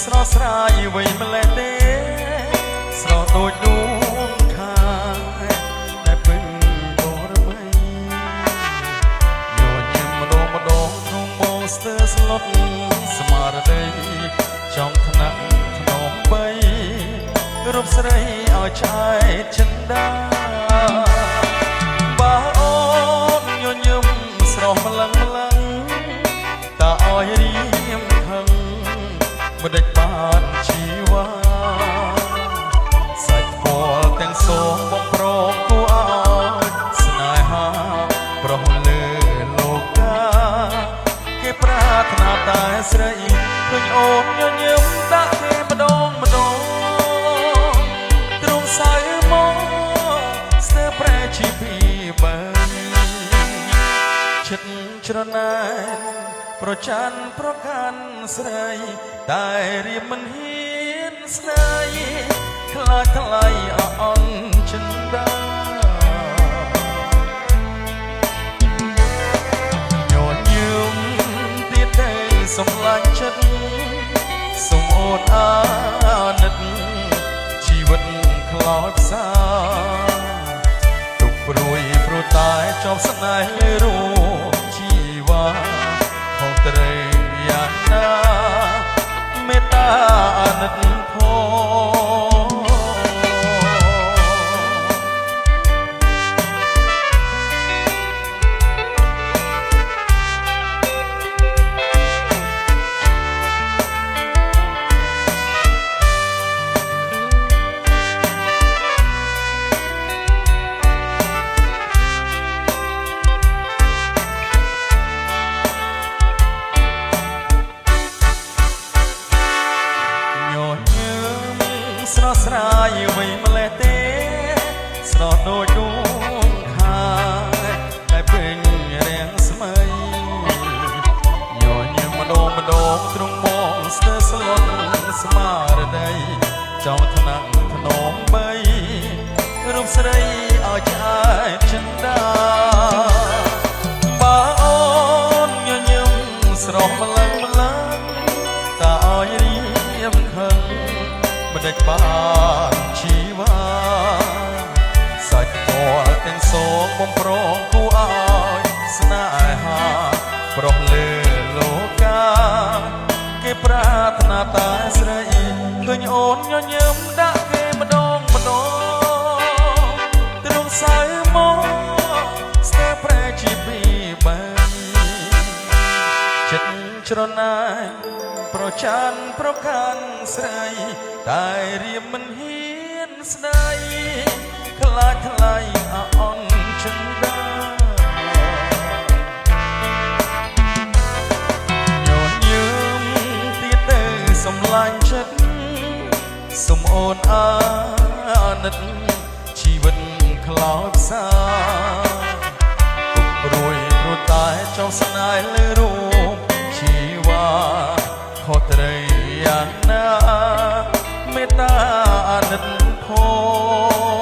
ស្រស់ស្រាយអ្វីម្លេះទេស្រស់ដូចដួងខាដែលពេញបរមីញញឹមម្ដងក្នុងបងស្ទើស្លុតស្មារតីចង់ថ្នាក់ថ្នមបីរូបស្រីឲ្យឆ្អែតចិន្តាបើអូនញញឹមស្រស់ម្លឹងតើឲ្យរៀមខឹងមិនដេចបានជីវ៉ាសាច់ពោលទាំងសងបំប្រងគួរឲ្យស្នេហាប្រហលើលោកាគេប្រាថ្នាតែស្រីឃើញអូនញញឹមដាក់គេម្ដងទ្រង់សៅមកស្ទើប្រែជីពីបើចិត្តច្រណែនប្រច័នប្រកាន់ស្រីតែរៀមមិនហ៊ានស្នេហ៍ខ្លាចថ្លៃអន់ចិន្តាញញឹមទៀតទេសំឡាញ់ចិត្តសូមអូនអាណិតជីវិតខ្លោចផ្សាទុកព្រួយព្រោះតែចប់ស្នេហ៍លើរូបជីវ៉ាខុសត្រូវយ៉ាងណាមេត្តាអាណិតស្រស់ស្រាយអ្វីម្លេះទេស្រស់ដូចដួងខាតែពេញរាំងស្មីញញឹមម្ដងទ្រង់មកស្ទើស្លុតស្មារតីចង់ថ្នាក់ថ្នមបីរូបស្រីឲ្យឆ្អែតចិន្តាបើអូនញញឹមស្រស់ម្លឹងតើឲ្យរៀមខឹងមិនដេចបានជីវ៉ាសាច់ពណ៌ទាំងសងបំប្រងគួរឲ្យស្នេហាប្រោះលើលោកាគេប្រាថ្នាតែស្រីឃើញអូនញញឹមដាក់គេម្ដងទ្រង់សៅមកស្ទើប្រែជីពីបែចិត្តច្រណែនប្រច័នប្រកាន់ស្រីតែរៀមមិនហ៊ានស្ដីខ្លាចថ្លៃអន់ចិន្តាញញឹមទៀតទៅសំឡាញ់ចិត្តសូមអូនអាណិតជីវិតខ្លោចផ្សាទុកព្រួយព្រោះតែចង់ស្នេហ៍លើរូបជីវ៉ាខុសត្រូវយ៉ាងណាមេត្តាអាណិតផង